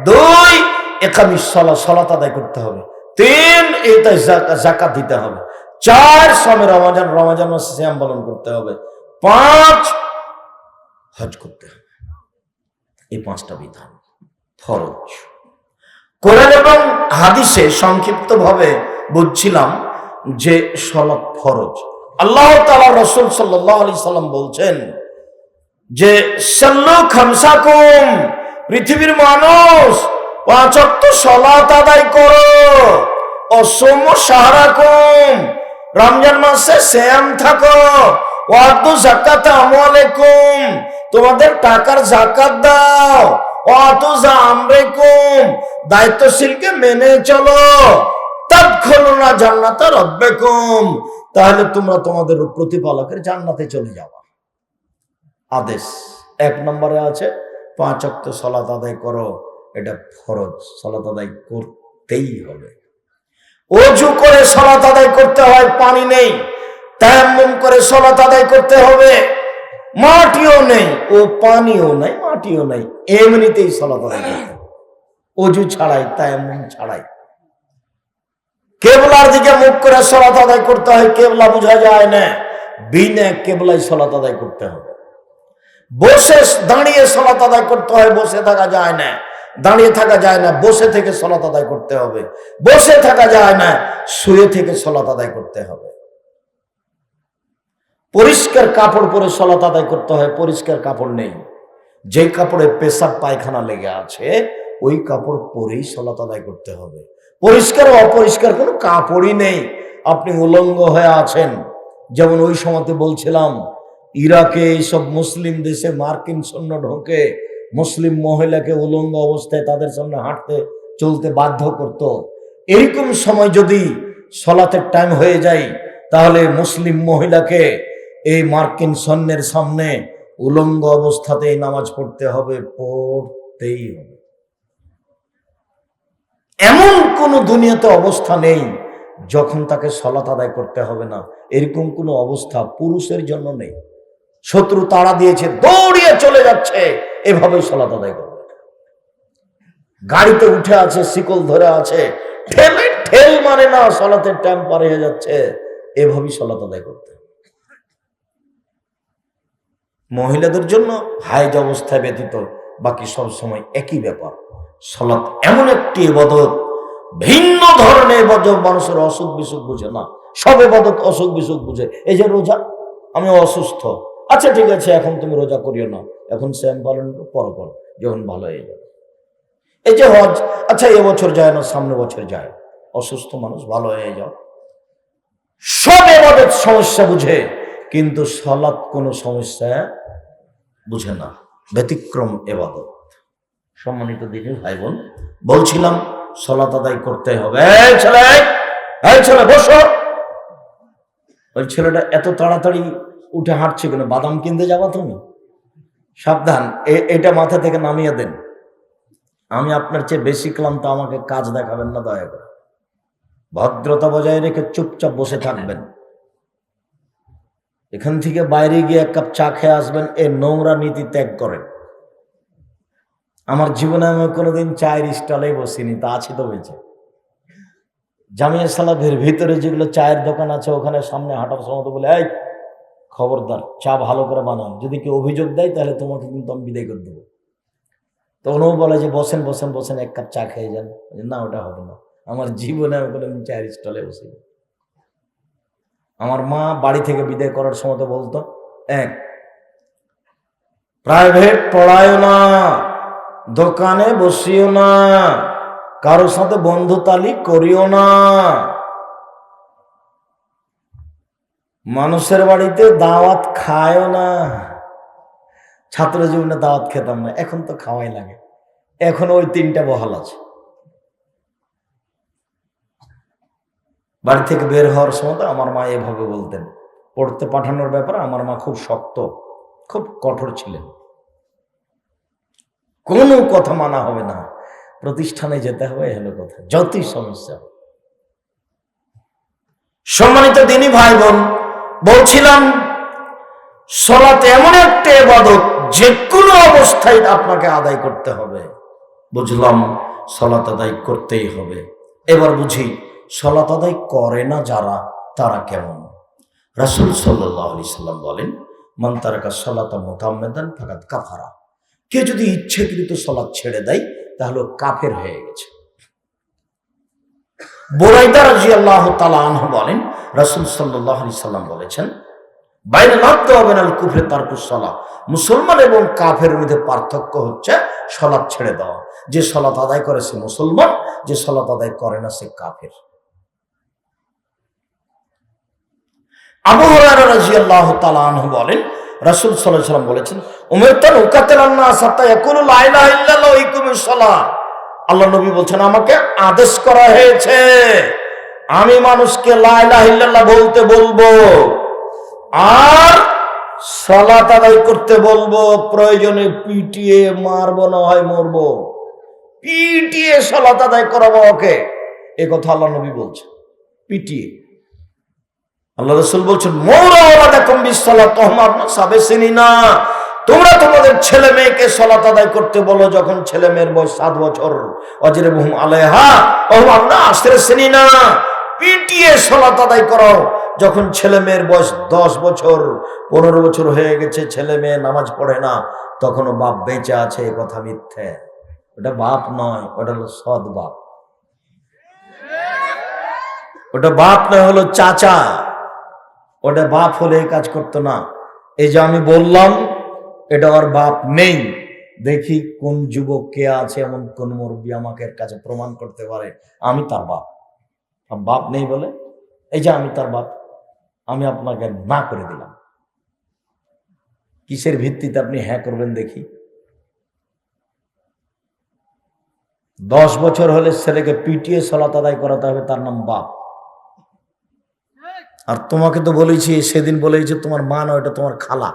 দুই, একামিস সালাত, সালাত আদায় করতে হবে। তিন, এটা যাকাত দিতে হবে। চার, সামে রমজান, রমজান মাসে সিয়াম পালন করতে হবে। পাঁচ, হজ করতে হবে। এই পাঁচটা বিধান ফরজ। কোরআন এবং হাদিসে সংক্ষিপ্ত ভাবে বুঝছিলাম যে সালাত ফরজ। আল্লাহ তাআলা রাসূল সাল্লাল্লাহু আলাইহি সাল্লাম বলছেন যে সাল্লু খামসাকুম, পৃথিবীর মানুষ 5 ওয়াক্ত সালাত আদায় করো। অসুম শাহরাকুম, রমজান মাসে সিয়াম থাকো। ওয়াদু যাকাত আমওয়ালাকুম, তোমাদের টাকার যাকাত দাও। ওয়াতু জামরাকুম, দায়িত্বশীলকে মেনে চলো। তাদখুলুনা জান্নাতা রাব্বিকুম, তাহলে তোমরা তোমাদের প্রতিপালকের জান্নাতে চলে যাবে। আদেশ 1 নম্বরে আছে 5 ওয়াক্ত সালাত আদায় করো, এটা ফরজ, সালাত আদায় করতেই হবে। ওযু করে সালাত আদায় করতে হয়, পানি নেই। তায়াম্মুম করে সালাত আদায় করতে হবে, মাটিও নেই, ও পানিও নাই, মাটিও নাই, এমনিতেই সালাত আদায় করতে হবে, ওযু ছাড়াই, তায়াম্মুম ছাড়াই। কেবলার দিকে মুখ করে সালাত আদায় করতে হয়, কেবলা বোঝা যায় না, বিনা কেবলায় সালাত আদায় করতে হবে। বসে দাঁড়িয়ে সালাত আদায় করতে হয়, বসে থাকা যায় না, দাঁড়িয়ে থাকা যায় না, বসে থেকে সালাত আদায় করতে হবে। বসে থাকা যায় না, শুয়ে থেকে সালাত আদায় করতে হবে। পরিষ্কার কাপড় পরে সালাত আদায় করতে হয়, পরিষ্কার কাপড় নেই, যে কাপড়ে পেশাব পায়খানা লেগে আছে ওই কাপড় পরেই সালাত আদায় করতে হবে। পরিষ্কার অপরিষ্কার কোনো কাপড়ই নেই, আপনি উলঙ্গ হয়ে আছেন। যেমন ওই সময়তে বলছিলাম, ইরাকে এইসব মুসলিম দেশে মার্কিন সৈন্য ঢোকে, মুসলিম মহিলাকে উলঙ্গ অবস্থায় তাদের সামনে হাঁটতে চলতে বাধ্য করত। এরকম সময় যদি সালাতের টাইম হয়ে যায়, তাহলে মুসলিম মহিলাকে এই মার্কিন সৈন্যের সামনে উলঙ্গ অবস্থাতেই নামাজ পড়তে হবে, পড়তেই হবে। এমন কোন দুনিয়াতে অবস্থা নেই যখন তাকে সালাত আদায় করতে হবে না, এরকম কোন অবস্থা পুরুষের জন্য নেই। শত্রু তাড়া দিয়েছে, দৌড়িয়ে চলে যাচ্ছে, এভাবেই সালাত আদায় করবে। গাড়িতে উঠে আছে, শিকল ধরে আছে, ঠেলে ঠেল মানে না, সালাতের টাইম পার হয়ে যাচ্ছে, এভাবেই সালাত আদায় করতে। মহিলাদের জন্য হাইজ অবস্থায় ব্যতীত বাকি সব সময় একই ব্যাপার। সালাত এমন একটি ইবাদত, ভিন্ন ধরনের ইবাদত, মানুষের অসুখ বিসুখ বুঝে না। সব ইবাদত অসুখ বিসুখ বুঝে। এই যে রোজা, আমি অসুস্থ, আচ্ছা ঠিক আছে এখন তুমি রোজা করিও না, এখন সিয়াম পালন পর পর যখন ভালো হয়ে যাবে। এই যে হজ, আচ্ছা এবছর যায় না, সামনে বছর যায়, অসুস্থ মানুষ, ভালো হয়ে যাও। সব ইবাদত সমস্যা বুঝে, কিন্তু সালাত কোনো সমস্যা বুঝে না, ব্যতিক্রম ইবাদত। সম্মানিত দিনের ভাই বোন, বলছিলাম সালাত আদায় করতে হবে। এই ছেলে বসো। ওই ছেলেটা এত তাড়াতাড়ি উঠে হাঁটছে কেন? বাদাম কিনতে যাবা তুমি? সাবধান, এটা মাথা থেকে নামিয়ে দেন। আমি আপনার চেয়ে বেশি ক্লান্ত, আমাকে কাজ দেখাবেন না দয়া করে। ভদ্রতা বজায় রেখে চুপচাপ বসে থাকবেন। এখান থেকে বাইরে গিয়ে 1 কাপ চা খেয়ে আসবেন, এই নোংরা নীতি ত্যাগ করেন। আমার জীবনে আমি কোনোদিন চায়ের স্টলে বসিনি, তা আছি তো বেঁচে। জামিয়া সালাফের ভিতরে যেগুলো চায়ের দোকান আছে, ওখানে সামনে হাঁটার সময় তো বলে, এই খবরদার চা ভালো করে বানান, যদি কেউ অভিযোগ দেয় তাহলে তোমাকে কিন্তু আমি বিদায় করে দেবো। তো ওনাও বলে যে বসেন বসেন বসেন, 1 কাপ চা খেয়ে যান। না, ওটা হবে না। আমার জীবনে আমি কোনোদিন চায়ের স্টলে বসিনি। আমার মা বাড়ি থেকে বিদায় করার সময় তো বলতো, প্রাইভেট পড়ায়ও না, দোকানে বসিও না, কারোর সাথে বন্ধুতালি করিও না, মানুষের বাড়িতে দাওয়াত খায়ও না। ছাত্র জীবনে দাওয়াত খেতাম না, এখন তো খাওয়াই লাগে। এখন ওই 3টা বহাল আছে। বাড়ি থেকে বের হওয়ার সময় তো আমার মা এভাবে বলতেন, পড়তে পাঠানোর ব্যাপারে আমার মা খুব শক্ত, খুব কঠোর ছিলেন। কোনো কথা মানা হবে না, প্রতিষ্ঠানে যেতে হবে, হলো কথা, যতই সমস্যা। সম্মানিত দিনী ভাই বোন, বলছিলাম সালাত এমন একটা ইবাদত যে কোনো অবস্থায় আপনাকে আদায় করতে হবে। বুঝলাম সালাত আদায় করতেই হবে। এবার বুঝি সালাত আদায় করে না যারা, তারা কেমন। রাসূল সাল্লাল্লাহু আলাইহি সাল্লাম বলেন, মান তারাকা সালাতা মুতাআম্মিদান ফাকাদ কাফারা। কে যদি ইচ্ছাকৃত সালাত ছেড়ে দেয় তাহলে কাফের হয়ে গেছে। বুরাইদা রাদিয়াল্লাহু তাআলা আনহু বলেন, রাসূল সাল্লাল্লাহু আলাইহি সাল্লাম বলেছেন, বাইনাল আবদি ওয়া বাইনাল কুফরি তারকুস সালাহ। মুসলমান এবং কাফেরের মধ্যে পার্থক্য হচ্ছে সালাত ছেড়ে দেওয়া। যে সালাত আদায় করে সে মুসলমান, যে সালাত আদায় করে না সে কাফের। আবু হুরায়রা রাদিয়াল্লাহু তাআলা আনহু বলেন, রাসূল সাল্লাল্লাহু আলাইহি ওয়াসাল্লাম বলেছেন, উমিরতু আন উকাতিলান নাস হাত্তা ইয়াকুলু লা ইলাহা ইল্লাল্লাহ ওয়া ইকুমুস সালাহ। আল্লাহ নবী বলছেন, আমাকে আদেশ করা হয়েছে আমি মানুষকে লা ইলাহা ইল্লাল্লাহ বলতে বলবো আর সালাত আদায় করতে বলবো। প্রয়োজনে পিটিয়ে মারবো, না হয় মরবো, পিটিয়ে সালাত আদায় করাবো ওকে। এ কথা আল্লাহ নবী বলছেন, পিটিয়ে। আল্লাহ রাসূল বলছেন, মৌরা ওয়ালাদাকুম বিসসালাত তুহমারুনা সাবিসিনা। তোমরা তোমাদের ছেলে মেয়েকে সালাত আদায় করতে বলো যখন ছেলে মেয়ের বয়স 7 বছর। ওয়াজরিবহুম আলাইহা ওয়াহুমা আশরিনা। পিটিয়ে সালাত আদায় করো যখন ছেলে মেয়ের বয়স 10 বছর 15 বছর হয়ে গেছে, ছেলে মেয়ে নামাজ পড়ে না, তখনও বাপ বেঁচে আছে, এ কথা মিথ্যে। ওটা বাপ নয়, ওটা হলো সৎ বাপ। ওটা বাপ নয়, হলো চাচা। ওটা বাপ হলে এই কাজ করতো না। এই যে আমি বললাম এটা ওর বাপ নেই, দেখি কোন যুবক কে আছে এমন কোন মুরব্বী আমাকে কাছে প্রমাণ করতে পারে আমি তার বাপ। বাপ নেই বলে এই যে আমি তার বাপ, আমি আপনাকে না করে দিলাম। কিসের ভিত্তিতে আপনি হ্যাঁ করবেন দেখি? 10 বছর হলে ছেলেকে পিটিয়ে সালাত আদায় করাতে হবে, তার নাম বাপ। আর তোমাকে তো বলেছি, সেদিন বলেছি তোমার মা নয়, এটা তোমার খালা।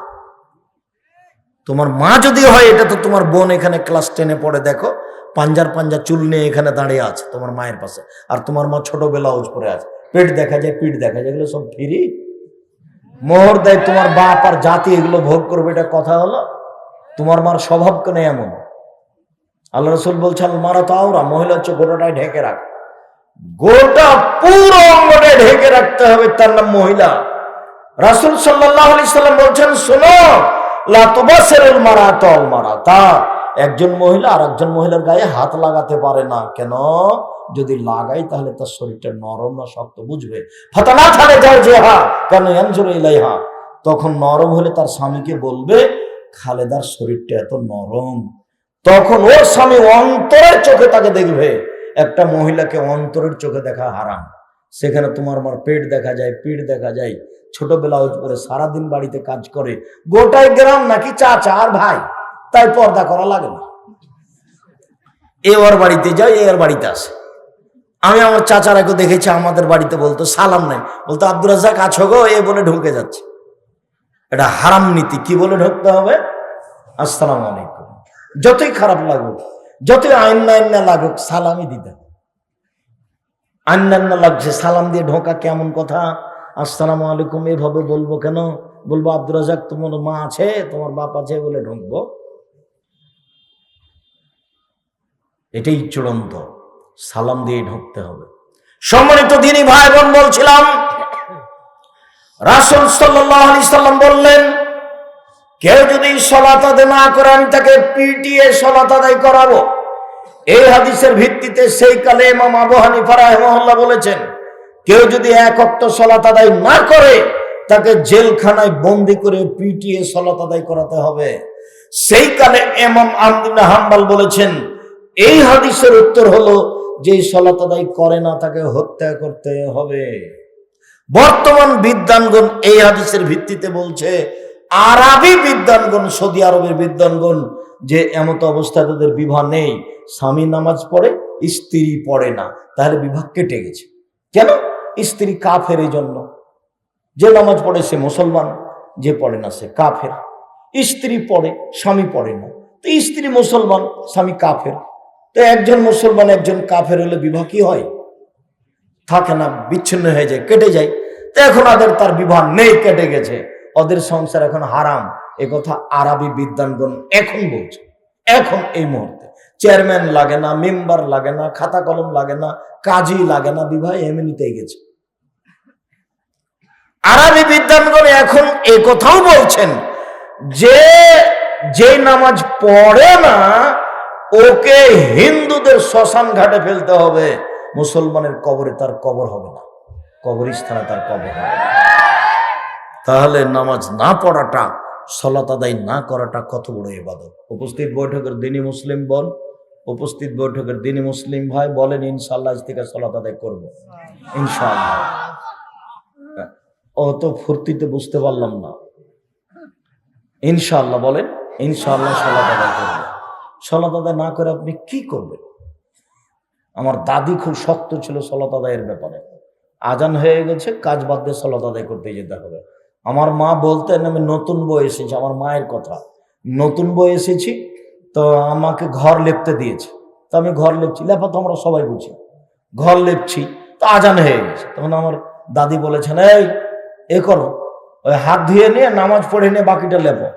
তোমার মা যদি হয় এটা তো তোমার বোন, এখানে ক্লাস 10-এ পড়ে, দেখো পাঞ্জার পাঞ্জা চুল নিয়ে এখানে দাঁড়িয়ে আছে তোমার মায়ের পাশে। আর তোমার মা ছোট ব্লাউজ পরে আছে, পেট দেখা যায়, পিঠ দেখা যায়, এগুলো সব ফ্রি। মোহর দেয় তোমার বাপ আর জাতি, এগুলো ভোগ করবে, এটা কথা হলো? তোমার মার স্বভাব কেন এমন? আল্লাহ রাসূল বলছেন, মারা তো আওরা, মহিলা হচ্ছে গোটাটাই ঢেকে রাখ, গোটা পুরো অঙ্গটাই ঢেকে রাখতে হবে, তার নাম মহিলা। রাসূল সাল্লাল্লাহু আলাইহি সাল্লাম বলছেন, শোনো, লা তুবাসিরুল মারাতাল মারাতা। একজন মহিলা আর একজন মহিলার গায়ে হাত লাগাতে পারে না। কেন? যদি লাগাই তাহলে তার শরীরটা নরম না শক্ত, বুঝবে। ফাতানা থালে যায় যেহা কেন ইয়ানজুরু ইলাইহা। তখন নরম হলে তার স্বামীকে বলবে, খালেদার শরীরটা এত নরম। তখন ওর স্বামী অন্তরের চোখে তাকে দেখবে। একটা মহিলাকে অন্তরের চোখে দেখা হারাম। সেখানে তোমার মার পেট দেখা যায়, পিঠ দেখা যায়, ছোট ব্লাউজ পরে সারাদিন বাড়িতে কাজ করে, গোটাই গ্রাম নাকি চাচা আর ভাই, তাই পর্দা করা লাগে না। এ ওর বাড়িতে যায়, এ ওর বাড়িতে আসে। আমি আমার চাচারাকে দেখেছি আমাদের বাড়িতে বলতো সালাম নাই, বলতো আব্দুর রাজ্জাক আছো গো, এ বলে ঢুকে যাচ্ছে। এটা হারাম নীতি। কি বলে ঢুকতে হবে? আসসালামু আলাইকুম। যতই খারাপ লাগুক, যতই আইন্না লাগুক, সালামই দিতে। আইন্না লাগছে, সালাম দিয়ে ঢোকা কেমন কথা? আসসালামু আলাইকুম এভাবে বলবো কেন? বলবো আব্দুর রাজ্জাক তোমার মা আছে, তোমার বাপ আছে বলে ঢুকবো? এটাই চূড়ান্ত, সালাম দিয়ে ঢুকতে হবে। সম্মানিত দিনী ভাই বোন, বলছিলাম রাসূল সাল্লাল্লাহু আলাইহি সাল্লাম বললেন, কেউ যদি সালাত আদায় না করে আমি তাকে পিটিয়ে সালাত আদায় করাবো। এই হাদিসের ভিত্তিতে সেই কালে ইমাম আবু হানিফা রাহিমাহুল্লাহ বলেছেন, কেউ যদি 1 ওয়াক্ত সালাত আদায় না করে তাকে জেলখানায় বন্দি করে পিটিয়ে সালাত আদায় করাতে হবে। সেই কালে ইমাম আহমদ ইবনে হাম্বল বলেছেন, এই হাদিসের উত্তর হলো যে সালাত আদায় করে না তাকে হত্যা করতে হবে। বর্তমান বিদ্বানগণ এই হাদিসের ভিত্তিতে বলছে, আরবি বিদ্বানগণ, সৌদি আরবের বিদ্বানগণ, যে এমত অবস্থায় তাদের বিবাহ নেই, স্বামী নামাজ পড়ে স্ত্রী পড়ে না, তাহলে বিবাহ কেটে গেছে। কেন? স্ত্রী কাফের, এই জন্য যে নামাজ পড়ে সে মুসলমান, যে পড়ে না সে কাফের। স্ত্রী পড়ে, স্বামী পড়ে না, তো স্ত্রী মুসলমান, স্বামী কাফের। তো একজন মুসলমান একজন কাফের হলে বিবাহ কি হয়? থাকে না, বিচ্ছিন্ন হয়ে যায়, কেটে যায়। তো এখন ওদের তার বিবাহ নেই, কেটে গেছে, ওদের সংসার এখন হারাম। এ কথা আরবি বিদ্বানগণ এখন বলছে। এখন এই মুহূর্তে চেয়ারম্যান লাগে না, মেম্বার লাগে না, খাতা কলম লাগে না, কাজী লাগে না, বিবাহ এমনিতেই গেছে। আরবি বিদ্বানগণ এখন এই কথাও বলছেন যে যে নামাজ পড়ে না ওকে হিন্দুদের শ্মশান ঘাটে ফেলতে হবে, মুসলমানের কবরে তার কবর হবে না, কবরস্থানে তার কবর হবে। তাহলে নামাজ না পড়াটা, সালাত আদায় না করাটা কত বড় ইবাদত। উপস্থিত বৈঠকের দিনী মুসলিম বোন, উপস্থিত বৈঠকের দিনী মুসলিম ভাই বলেন ইনশাআল্লাহ আজ থেকে সালাত আদায় করব ইনশাআল্লাহ। অত ফুর্তিতে বুঝতে পারলাম না। ইনশাআল্লাহ বলেন, ইনশাআল্লাহ সালাত আদায় করব। সালাত আদায় না করে আপনি কি করবেন? আমার দাদি খুব শক্ত ছিল সালাত আদায়ের ব্যাপারে। আজান হয়ে গেছে, কাজ বাদ দিয়ে সালাত আদায় করতে যেতে হবে। আমার মা বলতেন, আমি নতুন বই এসেছি, আমার মায়ের কথা, নতুন বই এসেছি তো আমাকে ঘর লেপতে দিয়েছে, তো আমি ঘর লেপছি, লেপা তো আমরা সবাই বুঝি, ঘর লেপছি, তো আজান হয়ে গেছে। তখন আমার দাদি বলেছেন, এই করো, ওই হাত ধুয়ে নিয়ে নামাজ পড়ে নিয়ে বাকিটা লেপো।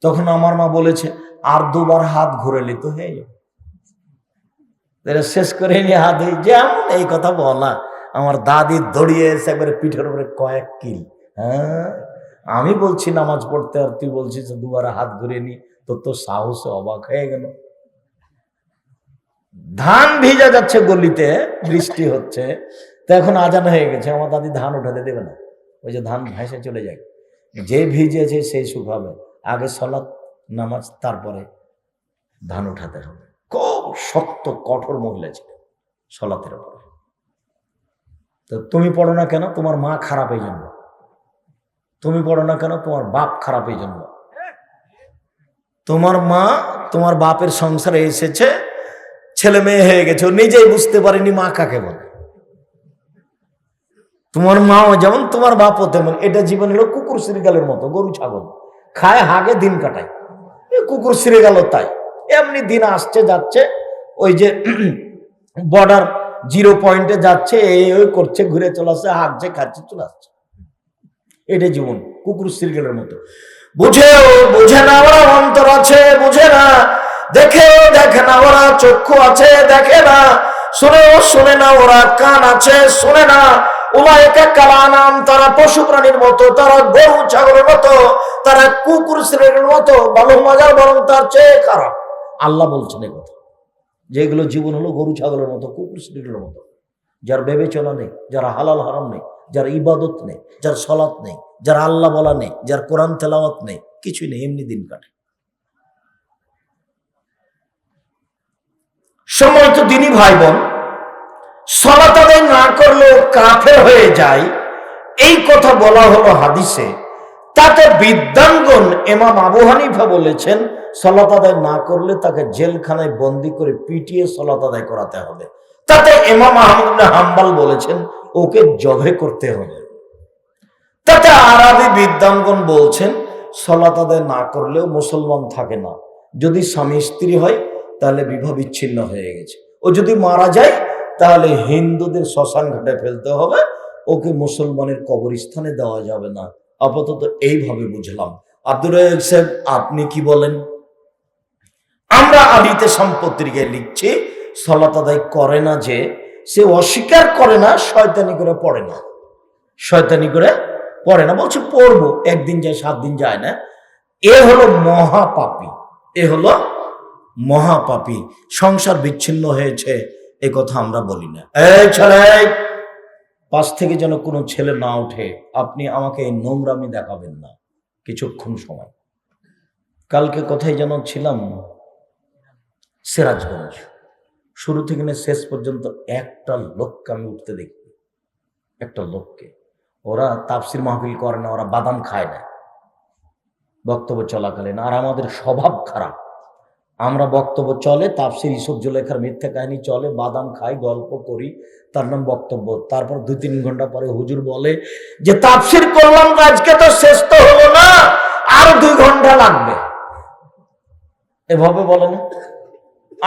তখন আমার মা বলেছে, আর দুবার হাত ঘুরে নিত হয়ে যাবে, শেষ করে নিয়ে হাত ধুই, যেমন এই কথা বলা। আমার দাদি দড়িয়ে এসে একবারে পিঠের উপরে কয়েক কিল। হ্যাঁ, আমি বলছি নামাজ পড়তে, আর তুই বলছিস দুবার হাত ঘুরিয়ে নি, তোর তো সাহসে অবাক হয়ে গেল। ধান ভিজা যাচ্ছে গলিতে, বৃষ্টি হচ্ছে, তো এখন আজান হয়ে গেছে, আমার দাদি ধান উঠাতে দেবে না, ওই যে ধান ভেসে চলে যায়, যে ভিজেছে সেই শুকাবে, আগে সালাত নামাজ তারপরে ধান উঠাতে হবে। খুব শক্ত কঠোর মহিলা ছিল সালাতের উপরে। তো তুমি পড়ো না কেন? তোমার মা খারাপ এই জন্য। তুমি পড়ো না কেন? তোমার বাপ খারাপ এই জন্য। তোমার মা তোমার বাপের সংসারে এসেছে, ছেলে মেয়ে হয়ে গেছে, ও নিজেই বুঝতে পারেনি মা কাকে বলে। তোমার মাও যেমন তোমার বাপও তেমন। এটা জীবন হলো কুকুর শ্রীগালের মতো, গরু ছাগল খায় হাগে দিন কাটায়, কুকুর শ্রীগালও তাই। এমনি দিন আসছে যাচ্ছে, ওই যে বর্ডার জিরো পয়েন্টে যাচ্ছে, এই করছে, ঘুরে চলে আসছে, হাঁকছে, খাচ্ছে, চলে আসছে। এটা জীবন কুকুর শ্রীগালের মতো। বুঝে না ওরা, অন্তর আছে বুঝে না, দেখে না ওরা, চক্ষু আছে দেখে না, শুনে না ওরা, কান আছে শোনে না। উলাইকা কালানাম, তারা পশু প্রাণীর মতো, তারা গরু ছাগলের মতো, তারা কুকুর শ্রেণীর মতো, ভালো মজার বরং তার চেয়ে খারাপ। আল্লাহ বলছেন এই কথা, যেগুলো জীবন হলো গরু ছাগলের মতো, কুকুর শ্রেণীর মতো, যার বিবেচনা নেই, যার হালাল হারাম নেই, যার ইবাদত নেই, যার সালাত নেই, যার আল্লাহ বলা নেই, যার কোরআন তেলাওয়াত নেই, কিছুই নেই, এমনি দিন কাটে। সময় তো দিনই ভাই বোন, সালাত আদায় না করলেও কাফের হয়ে যায়, এই কথা বলা হলো হাদিসে। তাতে বিদ্বানগণ ইমাম আবু হানিফা বলেছেন সালাত আদায় না করলে তাকে জেলখানায় বন্দি করে পিটিয়ে সালাত আদায় করাতে হবে। তাতে ইমাম আহমদ ইবনে হাম্বল বলেছেন ওকে জবে করতে হবে। তাতে আরবি বিদ্বানগণ বলছেন সালাত আদায় না করলেও মুসলমান থাকে না। যদি স্বামী স্ত্রী হয় তাহলে বিবাহ বিচ্ছিন্ন হয়ে গেছে। ও যদি মারা যায় তাহলে হিন্দুদের শ্মশান ঘাটে ফেলতে হবে, ওকে মুসলমানের কবরস্থানে দেওয়া যাবে না। আপাতত এইভাবে বুঝলাম। আব্দুর রাজ্জাক সাহেব, আপনি কি বলেন? আমরা আদিতে সম্পত্তিকে লিখছি সালাত আদায় করে না, যে সে অস্বীকার করে না, শয়তানি করে পড়ে না, শয়তানি করে পড়ে না, বলছে পড়বো, একদিন যায় 7 দিন যায় না। এ হলো মহাপাপী, এ হলো মহাপাপী। সংসার বিচ্ছিন্ন হয়েছে এ কথা আমরা বলি না। এই ছেলে, পাশ থেকে যেন কোনো ছেলে না ওঠে, আপনি আমাকে এই নোংরামি দেখাবেন না কিছুক্ষণ সময়। কালকে কোথায় যেন ছিলাম, সিরাজগঞ্জ, শুরু থেকে শেষ পর্যন্ত একটা লোককে আমি উঠতে দেখি, একটা লোককে। ওরা তাফসির মাহফিল করে না, ওরা বাদাম খায় না বক্তব্য চলাকালীন। আর আমাদের স্বভাব খারাপ, আমরা বক্তব্য চলে, তাফসীর ইউসুফ জুলেখার মিথ্যা কাহিনী চলে, বাদাম খাই, গল্প করি, তার নাম বক্তব্য। তারপর 2-3 ঘন্টা পরে হুজুর বলে যে তাফসীর করলাম আজকে, তো শেষ তো হলো না, আরো 2 ঘন্টা লাগবে। এভাবে বলে না?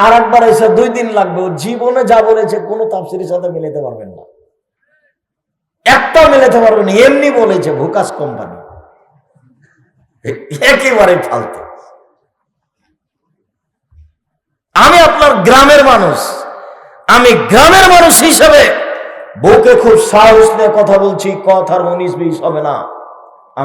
আর একবার এসে 2 দিন লাগবে। ও জীবনে যা বলেছে কোনো তাফসীরের সাথে মিলাতে পারবেন না, একটা মিলাতে পারবেন। এমনি বলেছে ভুকাস কোম্পানি, একেবারে ফালতু। আমি আপনার গ্রামের মানুষ, আমি গ্রামের মানুষ হিসেবে বউকে খুব সাহস নিয়ে কথা বলছি, কথার 19-20 হবে না।